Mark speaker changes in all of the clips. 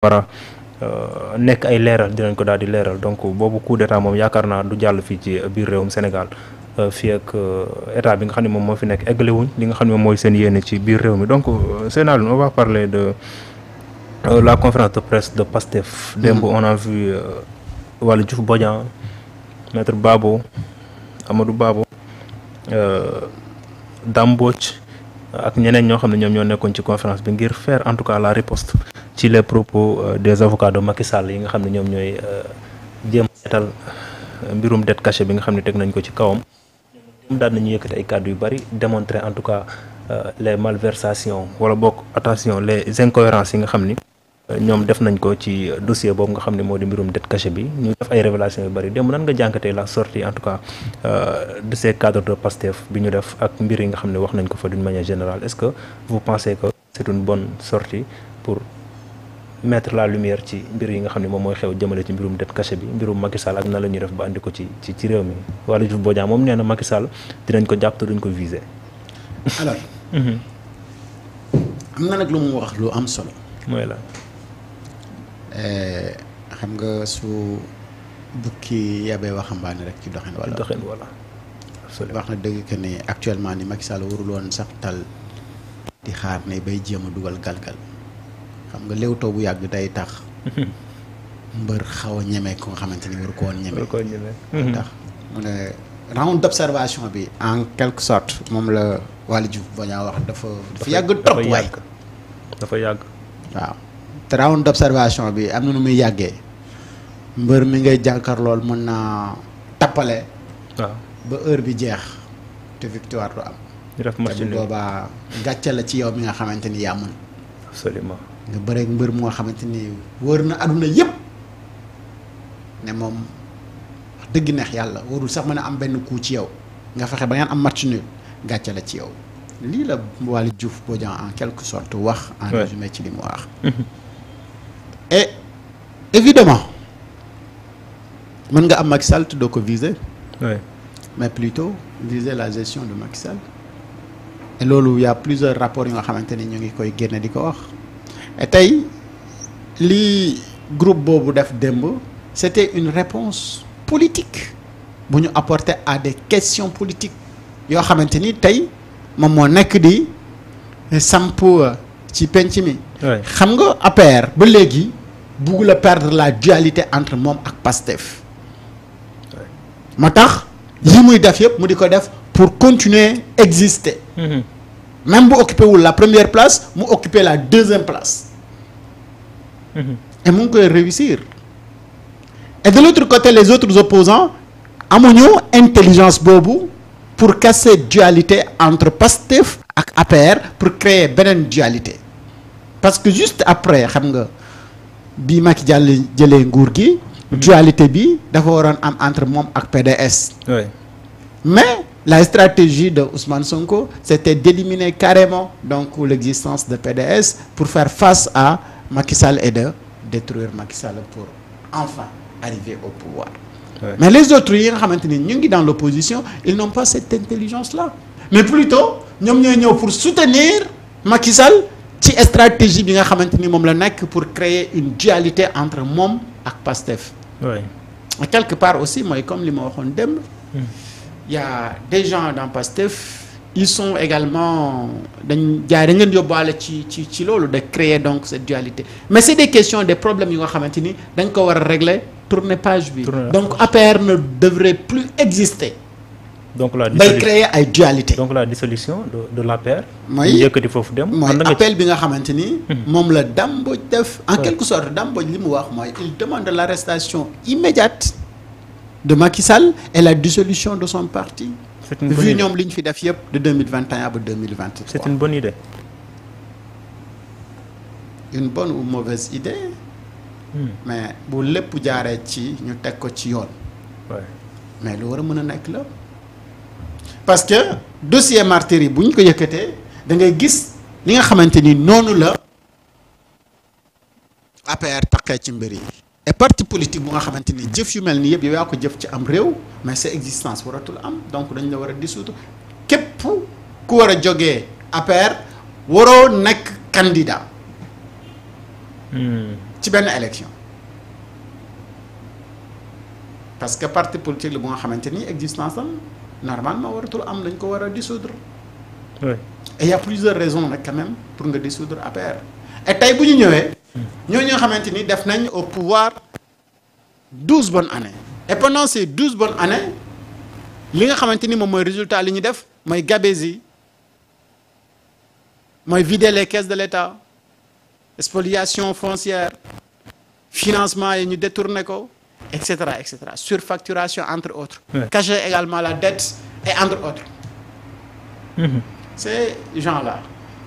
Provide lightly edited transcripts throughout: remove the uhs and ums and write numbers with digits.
Speaker 1: war a nekk ay leeral dinañ ko daal di leeral donc boobu coup d'état moom yaakaar naa du jàll fii ci biir réewum Sénégal fii ak état bi nga xam ne moom moo fi nekk eggale wuñ li nga xam ne moom mooy seen yéene ci biir réew mi donc Seydina Alioune on va parler de la conférence de presse de Pastef. démb on a vu Waly Diouf Bodian maître Babo Amadou Babo Dame Mbodj ak ñeneen ñoo xam ne ñoom ñoo nekkoon ci conférence bi ngir faire en tout cas la riposte ci les propos des avocats de Macky Sall yi nga xam ne ñoom ñooy jéem a seetal mbirum dette cachée bi nga xam ne teg nañ ko ci kawam. ñoom daal nañu yëkkati ay kàddu yu bari démontrer en tout cas les malversations wala bokk attention les incohérences yi nga xam ni ñoom def nañ ko ci dossier boobu nga xam ne moo di mbirum dette cachée bi ñu def ay révélations yu bari démb nan nga jànkatee la sortie en tout cas de ces cadres de Pastef bi ñu def ak mbir yi nga xam ne wax nañ ko fa d'une manière générale est-ce que vous pensez que c'est une bonne sortie pour mettre la lumière ci mbir yi nga xam ne moom mooy xew jëmale ci mbirum dette cachée bi mbirum Macky Sall ak na la ñuy def ba andi ko ci réew mi Waly Diouf Bodian moom nee na Macky Sall dinañ ko jàpp te duñ ko viser.
Speaker 2: alors am na nag lu mu wax lu am solo.
Speaker 1: mooy la.
Speaker 2: xam nga su bukki yabee waxambaane rek ci doxin wala.
Speaker 1: doxin wala. absolument
Speaker 2: wax na dëgg que ne actuellement ni Macky Sall warul woon sax tal di xaar ne bay jéem a dugal galgal xam nga léewtoo bu yàgg day tax. mbër xaw a ñeme ko nga xamante ni waru ko woon ñeme.
Speaker 1: waru ko woon ñeme.
Speaker 2: tax mu ne round d'observation bi en quelque sorte moom la Waly Diouf Bodian wax dafa yàgg trop waay
Speaker 1: dafa yàgg.
Speaker 2: waaw te round d'observation bi am na nu muy yàggee mbër mi ngay jàkkaarlool mën naa tappale.
Speaker 1: waaw
Speaker 2: ba heure bi jeex te victoire du am.
Speaker 1: ñu def match
Speaker 2: te bu boobaa gàcce la ci yow mi nga xamante ni yaa mën.
Speaker 1: absolument
Speaker 2: nga bëreeg mbër moo xamante ni wër na aduna yépp ne moom wax dëgg neex yàlla warul sax mën a am benn coup ci yow nga fexe ba ngeen am match nul gàcce la ci yow lii la Waly Diouf Bodian en quelque sorte wax. en résumé ci li mu wax. et évidemment mën nga am Macky Sall te doo ko viser. mais plutôt viser la gestion de Macky Sall. et loolu y a plusieurs rapports yi nga xamante ni ñu ngi koy génne di ko wax. et tey lii groupe boobu def démb c'était une réponse politique bu ñu apporter à des questions politiques yoo xamante ni tey moom moo nekk di samp ci penc mi. xam nga APR ba léegi bugg la perdre la dualité entre moom ak Pastef. moo tax yi muy def yëpp mu di ko def pour continuer exister. même bu occupé wul la première place mu occuper la deuxième place. et mu ngi koy réussir. et de l'autre côté les autres opposants amuñu intelligence boobu pour casser dualité entre Pastef ak APR pour créer beneen dualité. parce que juste après xam nga bi Macky jëlee nguur gi. dualité bi dafa waroon am entre moom ak PDS. mais la stratégie de Ousmane Sonko c'était d'éliminer carrément donc l'existence de PDS pour faire face à Macky Sall et de détruire Macky Sall pour enfin arriver au pouvoir. mais les autres yi nga xamante ni ñu ngi dans l'opposition ils n'ont pas cette intelligence-là mais plutôt ñoom ñooy ñëw pour soutenir Macky Sall ci stratégie bi nga xamante ni moom la nekk pour créer une dualité entre moom ak Pastef. quelque part aussi mooy comme li ma waxoon démb. il y a des gens dans Pastef ils sont également dañ leen yóbbaale ci loolu de créer donc cette dualité mais c'est des questions des problèmes yu nga xamante ni dañ ko war a régler tourner page bi. donc APR ne devrait plus exister.
Speaker 1: donc la
Speaker 2: bay créer ay dualité.
Speaker 1: donc la dissolution de l'APR.
Speaker 2: mooy
Speaker 1: yëkkati foofu dem.
Speaker 2: mooy appel bi nga xamante ni. moom la Dame Mbodj def. en quelque sorte Dame Mbodj li mu wax mooy il demande l'arrestation immédiate de Macky Sall et la dissolution de son parti.
Speaker 1: c'est une bonne idée
Speaker 2: vu ñoom li ñu fi def yëpp de 2021 ba 2023.
Speaker 1: c'est une bonne idée.
Speaker 2: une bonne ou mauvaise idée. mais bu lépp jaaree ci ñu teg ko ci yoon. mais lu war a mën a nekk la. parce que dossier martyr yi bu ñu ko yëkkatee da ngay gis li nga xamante ni noonu la APR taqee ci mbir yi. et parti politique bu nga xamante ni jëf yu mel ni yëpp yow yaa ko jëf ci am réew mais sa existence waratul am donc dañ la war a dissoudre képp ku war a jógee APR waroo nekk candidat. ci benn élection parce que parti politique la bu nga xamante ni existence am normalement waratul am, dañ ko war a dissoudre.
Speaker 1: oui.
Speaker 2: Et il y a plusieurs raisons nag quand même pour nga dissoudre APR. Et tey bu ñu ñëwee. ñoo ñoo xamante ni def nañ au pouvoir 12 bonnes années. Et pendant ces 12 bonnes années li nga xamante ni moom mooy résultat li ñu def mooy gabegie mooy vider les caisses de l'État, spoliation foncière, financement yi ñu détourné ko, et cetera, surfacturation entre autres.
Speaker 1: Oui.
Speaker 2: Cacher également la dette et entre autres. Ces gens-là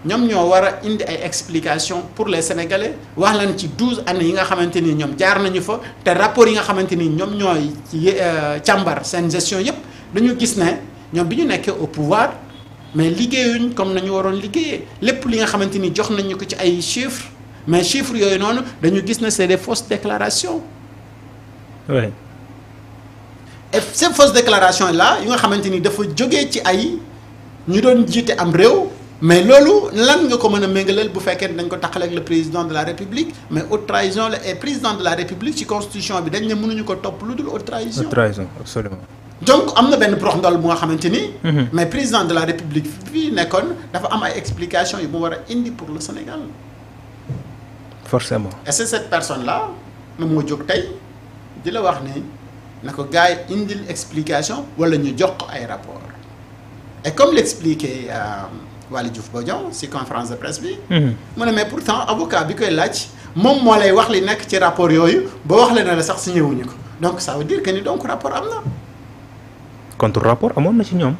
Speaker 2: ñoom ñoo war a indi ay explications pour les Sénégalais wax lan ci 12 années yi nga xamante ni ñoom jaar nañu fa te rapport yi nga xamante ni ñoom ñooy càmbar seen gestion yépp dañu gis ne ñoom bi ñu nekkee au pouvoir mais liggéeyuñ comme nañu waroon liggéeyee lépp li nga xamante ni jox nañu ko ci ay chiffres mais chiffres yooyu noonu dañu gis ne c'est des fausses déclarations.
Speaker 1: oui.
Speaker 2: Et ces fausses déclarations là yi nga xamante ni dafa jógee ci ay ñu doon jiite am réew mais loolu lan nga ko mën a méngaleel bu fekkee dañ ko taqale ak le président de la République mais haute trahison la et président de la République ci constitution bi dañ ne mënuñu ko topp lu dul haute trahison.
Speaker 1: haute trahison absolument.
Speaker 2: donc am na benn prox ndol bu nga xamante ni. mais président de la République fii nekkoon dafa am ay explications yu mu war a indi pour le Sénégal.
Speaker 1: forcément.
Speaker 2: et c'est cette personne là moom moo jóg tey di la wax ni na ko gars yi indil explication wala ñu jox ko ay rapport et comme l'expliquait Waly Diouf Bodian ci conférence de presse bi. mu ne mais pourtant avocat bi koy laaj moom moo lay wax li nekk ci rapport yooyu ba wax la ne la sax signé wuñu ko donc ça veut dire que ni donc rapport am na.
Speaker 1: contre rapport amoon na ci ñoom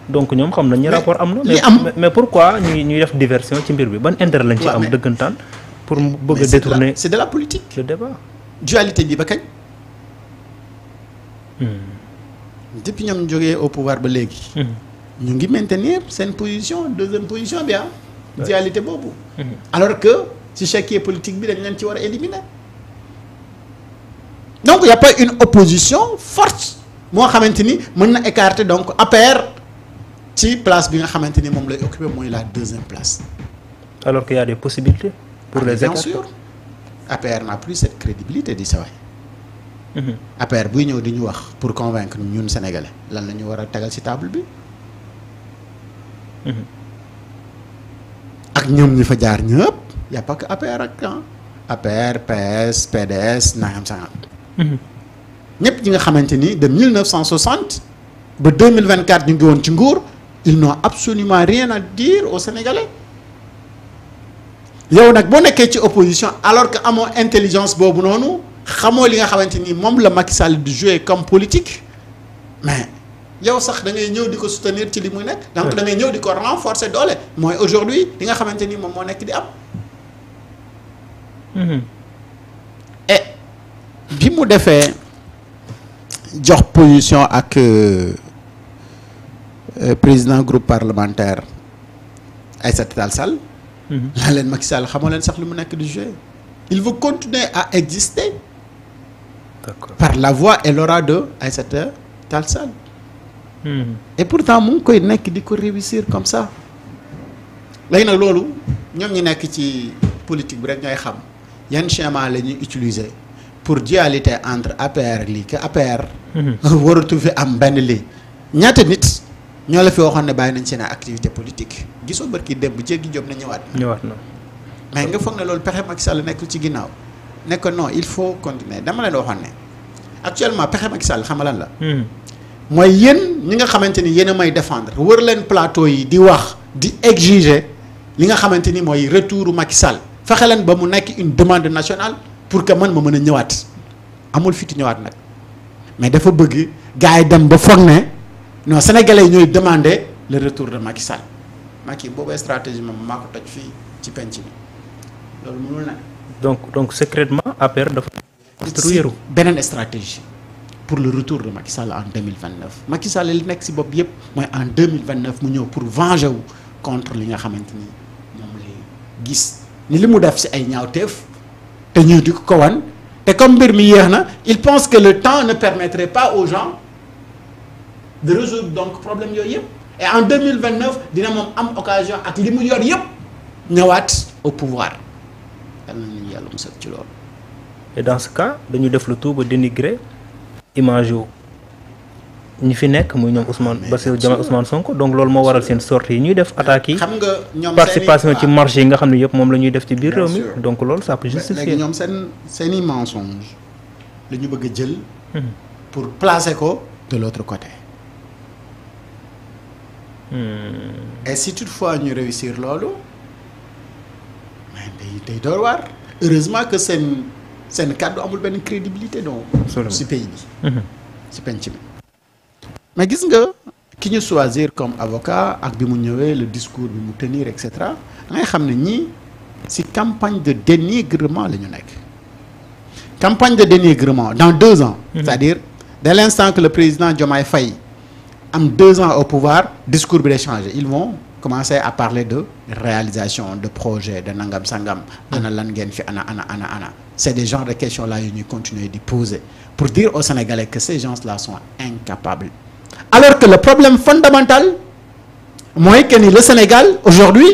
Speaker 1: donc ñoom xam nañ ni rapport am na.
Speaker 2: li am
Speaker 1: mais pourquoi ñuy def diversion ci mbir bi ban intérêt lañ ci am dëggantaan. pour mu bëgg a détourner
Speaker 2: c'est de la politique.
Speaker 1: le débat.
Speaker 2: dualité bi ba kañ. depuis ñoom jógee au pouvoir ba léegi. ñu ngi maintenir seen position deuxième position bi dualité boobu. alors que ci chéquier politique bi dañ leen ci war a éliminer. donc y a pas une opposition forte moo xamante ni mën na écarter donc APR ci place bi nga xamante ni moom lay occuper mooy la deuxième place.
Speaker 1: alors qu'il y a des possibilités. pour les
Speaker 2: bien
Speaker 1: écarter.
Speaker 2: sûr APR n'a plus cette crédibilité di saway APR buy ñëw di ñu wax pour convaincre ñun sénégalais lan la ñu war a tegal ci table bi. ak ñoom ñi fa jaar ñëpp y a pas que APR ak APR PS PDS nangam sangam. ñëpp ñi nga xamante ni de 1960 ba 2024 ñu ngi woon ci nguur ils n'ont absolument rien à dire aux Sénégalais. yow nag boo nekkee ci opposition alors que amoo intelligence boobu noonu xamoo li nga xamante ni moom la Macky Sall di jouer comme politique mais yow sax da ngay ñëw di ko soutenir ci li muy nekk. donc da ngay ñëw di ko renforcer doole mooy aujourd'hui li nga xamante ni moom moo nekk di am. et bi mu defee jox position ak président groupe parlementaire Aïssata Tall Sall. laa leen Macky Sall xamoo leen sax lu mu nekk di jouer il veut continuer à exister.
Speaker 1: D'accord.
Speaker 2: par la voix et l'aura de Aïssata Tall Sall. et pourtant mu ngi koy nekk di ko réussir comme ça. léegi nag loolu ñoom ñi nekk ci politique bi rek ñooy xam yan schéma la ñuy utiliser pour dualité entre APR lii que APR. waratu fi am benn lii. ñaata nit ñoo la fi waxoon ne bàyyi nañ seen activité politique gisoo barki démb jéggi job na ñëwaat.
Speaker 1: ñëwaat na.
Speaker 2: mais nga foog ne loolu pexe Macky Sall nekkul ci ginnaaw ne ko non il faut continuer dama leen waxoon ne actuellement pexe Macky Sall xam nga lan la. mooy yéen ñi nga xamante ni yéen a may défendre wër leen plateau yi di wax di exiger li nga xamante ni mooy retouru Macky Sall fexe leen ba mu nekk une demande nationale pour que man ma mën a ñëwaat amul fiti ñëwaat nag mais dafa bëgg gars yi dem ba foog ne non sénégalais yi ñooy demander le retour de Macky Sall Macky boobu stratégie moom maa ko toj fii ci penc bi loolu mënul na.
Speaker 1: donc secrètement APR dafa.
Speaker 2: si beneen stratégie pour le retour de Macky Sall en 2029 Macky Sall li nekk si bopp yëpp mooy en 2029 mu ñëw pour venger wu contre li nga xamante ni moom lay gis ni li mu def si ay ñaawteef te ñu di ko wan te comme mbir mi yéex na il pense que le temps ne permettrait pas aux gens de résoudre donc problème yooyu yëpp et en 2029 dina moom am occasion ak li mu yor yëpp ñëwaat au pouvoir yàlla nañu yàlla musal ci loolu.
Speaker 1: et dans ce cas dañu def le tout ba dénigrer image yu ñi fi nekk muy ñoom Ousmane Bassirou Diomaye Ousmane Sonko donc loolu moo waral seen sortie yi ñuy def attaques yi.
Speaker 2: xam nga ñoom
Speaker 1: participation ci marché yi nga xam ne yëpp moom la ñuy def ci biir réew mi. donc loolu ça peut justifier.
Speaker 2: léegi ñoom seeni mensonge la ñu bëgg a jël. pour placer ko de l'autre côté. Et si toutefois ñu réussir loolu mais day door waar. heureusement que seen kàddu amul benn crédibilité donc. si pays bi. si penc bi. mais gis nga ki ñu choisir comme avocat ak bi mu ñëwee le discours bi mu tenir et cetera da ngay xam ne ñii si campagne de dénigrement la ñu nekk. campagne de dénigrement dans 2 ans. c'est-à-dire dès l'instant que le président Diomaye Faye am 2 ans au pouvoir discours bi day changer ils vont commencer à parler de réalisation de projet de nangam sangam. ana lan ngeen fi ana. c'est des genres de questions là yu ñuy continuer di poser pour dire aux Sénégalais que ces gens-là sont incapables. alors que le problème fondamental mooy que ni le Sénégal aujourd'hui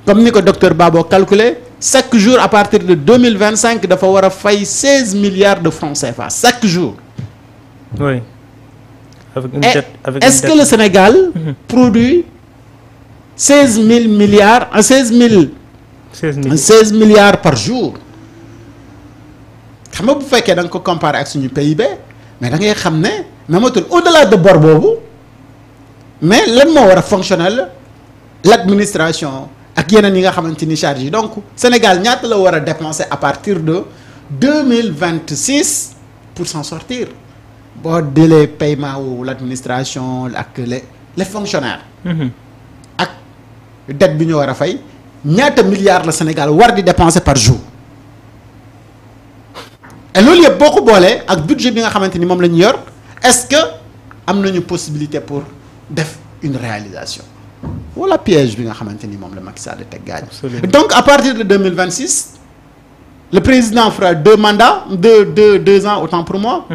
Speaker 2: comme ni ko docteur Babo calculé chaque jour à partir de 2025 dafa war a fay 16 milliards de francs CFA chaque jour.
Speaker 1: oui.
Speaker 2: Est-ce que le Sénégal produit 16 000 milliards 16 milliards par jour. xam nga bu fekkee da nga ko comparer ak suñu PIB mais da ngay xam ne namatul au-delà de bor boobu mais lan moo war a fonctionnel l'administration ak yeneen yi nga xamante ni charge yi donc Sénégal ñaata la war a dépenser à partir de 2026 pour s'en sortir boo delee paiement wu l'administration ak les fonctionnaires. ak dette bi ñu war a fay ñaata milliards la Sénégal war di dépenser par jour. et loolu yëpp boo ko boolee ak budget bi nga xamante ni moom la ñu yor est-ce que am nañu possibilité pour def une réalisation wala piège bi nga xamante ni moom la Macky Sall teg gaañ. donc à partir de 2026 le président fera 2 mandats 2 ans autant pour moi.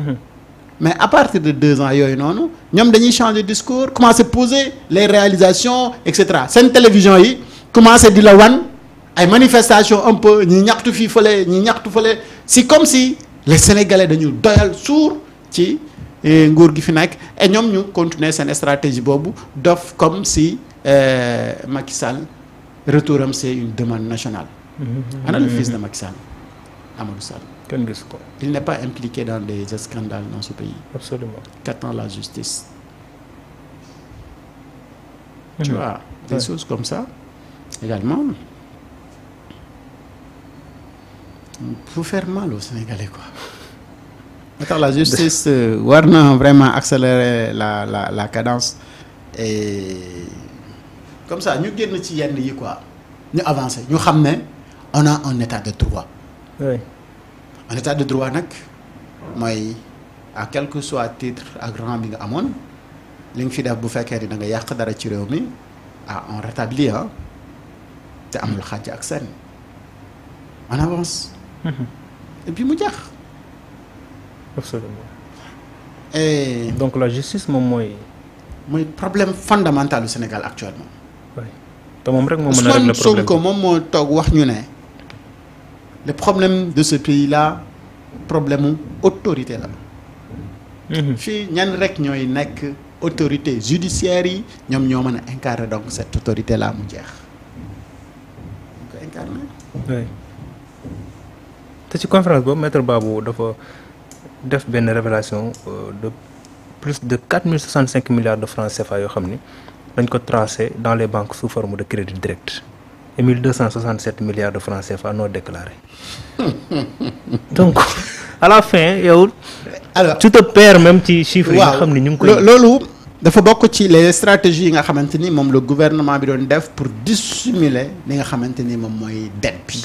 Speaker 2: mais à partir de 2 ans yooyu noonu ñoom dañuy changer discours commencer poser les réalisations et cetera seen télévision yi commencer di la wan ay manifestations un peu ñi ñaxtu fii fële ñi ñaxtu fële c'est comme si les Sénégalais dañu doyal suur ci nguur gi fi nekk et ñoom ñu continuer seen stratégie boobu dof comme si Macky Sall retouram c'est une demande nationale. ana le fils de Macky Sall Amadou Sall.
Speaker 1: kenn gis ko.
Speaker 2: il n'est pas impliqué dans des scandales dans ce pays.
Speaker 1: absolument.
Speaker 2: qu'attend la justice. tu vois des choses comme ça également. faut faire mal aux Sénégalais quoi. moo tax la justice war na vraiment accélérer la cadence et comme ça ñu génn ci yenn yi quoi ñu avancer ñu xam ne on a un état de droit.
Speaker 1: oui.
Speaker 2: un état de droit nag mooy à quel que soit titre ak rang bi nga amoon li nga fi def bu fekkee ni da nga yàq dara ci réew mi on rétablit te amul xàjj ak seen on avance. et puis mu jeex.
Speaker 1: absolument.
Speaker 2: et
Speaker 1: donc la justice moom mooy
Speaker 2: problème fondamental du Sénégal actuellement.
Speaker 1: oui te moom rek moo mën a régler problème
Speaker 2: Sonko moom moo toog wax ñu ne le problème de ce pays-là problème mu autorité la. fii ñan rek ñooy nekk autorité judiciaire yi ñoom ñoo mën a incarner donc cette autorité là mu jeex. ñu ko incarner.
Speaker 1: oui. te ci conférence boobu maître Babou dafa def benn révélation de plus de 4065 milliards de francs CFA yoo xam ni dañ ko tracé dans les banques sous forme de crédit direct et 1267 milliards de francs CFA non déclarés. donc à la fin yow. alors tu te perds même ci chiffres yi nga xam ni ñu ngi koy.
Speaker 2: loolu dafa bokk ci les stratégies yi nga xamante ni moom le gouvernement bi doon def pour dissimuler li nga xamante ni moom mooy dette bi.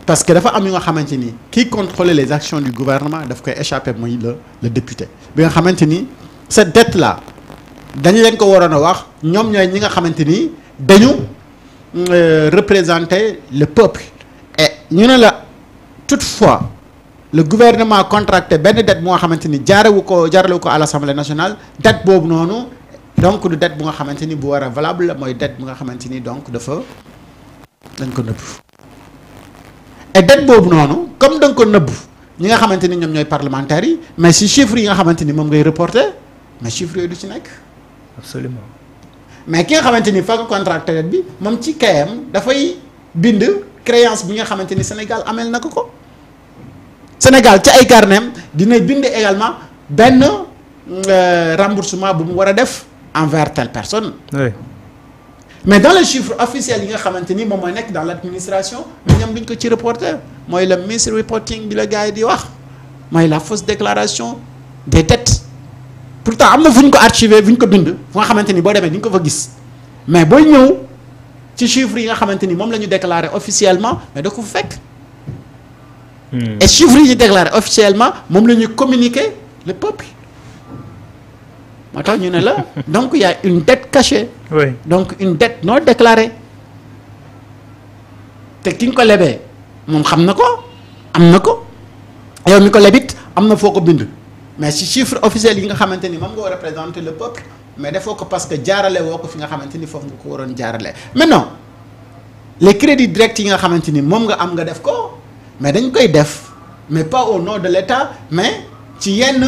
Speaker 2: parce que dafa am yu nga xamante ni kiy contrôler les actions du gouvernement daf koy échapper mooy le député bi nga xamante ni cette dette là dañu leen ko waroon a wax ñoom ñooy ñi nga xamante ni dañu représenter le peuple et ñu ne la toutefois le gouvernement contracté benn dette bu nga xamante ni jaarale ko à l'Assemblée nationale dette boobu noonu donc du dette bu nga xamante ni bu war a valable mooy dette bu nga xamante ni donc dafa dañ ko nëbb. et dette boobu noonu comme da nga ko nëbb ñi nga xamante ni ñoom ñooy parlementaires yi mais si chiffres yi nga xamante ni moom ngay reporter mais chiffres yooyu du ci nekk.
Speaker 1: absolument.
Speaker 2: mais ki nga xamante ni fa nga contracté dette bi moom ci kayam dafay bind créance bi nga xamante ni Sénégal amel na ko. Sénégal ci ay carnet dina bind également benn remboursement bu mu war a def envers telle personne.
Speaker 1: oui.
Speaker 2: mais dans les chiffres officiels yi nga xamante ni moom mooy nekk dans l'administration mais ñoom duñ ko ci reporter mooy le misreporting bi la gars yi di wax mooy la fausse déclaration des dettes pourtant am na fu ñu ko archivé fu ñu ko bind fu nga xamante ni boo demee di nga ko fa gis mais booy ñëw ci chiffres yi nga xamante ni moom la ñu déclaré officiellement mais da ko fekk. et chiffres yi ñu déclaré officiellement moom la ñuy communiquer le peuple moo tax ñu ne la donc il y a une dette cachée.
Speaker 1: oui.
Speaker 2: donc une dette non déclarée te ki nga ko lebee moom xam na ko am na ko yow mi ko lebit am na foo ko bind mais ci chiffre officiel yi nga xamante ni moom nga war a représenter le peuple mais defoo ko parce que jaarale woo ko fi nga xamante ni foofu nga ko waroon jaarale maintenant les crédits directs yi nga xamante ni moom nga am nga def ko mais dañ koy def mais pas au nom de l'État mais ci yenn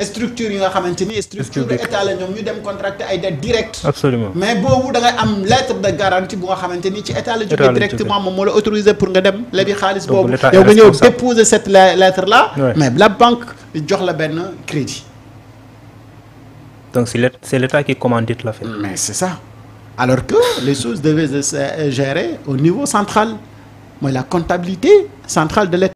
Speaker 2: structure yi nga xamante ni structure de état la ñoom ñu dem contracter ay dettes directes.
Speaker 1: absolument.
Speaker 2: mais boobu da ngay am lettre de garantie bu nga xamante ni ci état la jógee directement moom moo la autorisé pour nga dem lebi xaalis boobu yow nga ñëw déposer cette lettre là.
Speaker 1: Ouais.
Speaker 2: mais la banque jox la benn crédit.
Speaker 1: donc c'est l'État qui commandite l'affaire.
Speaker 2: mais c'est ça alors que les choses devaient se gérer au niveau central mooy la comptabilité centrale de l'État.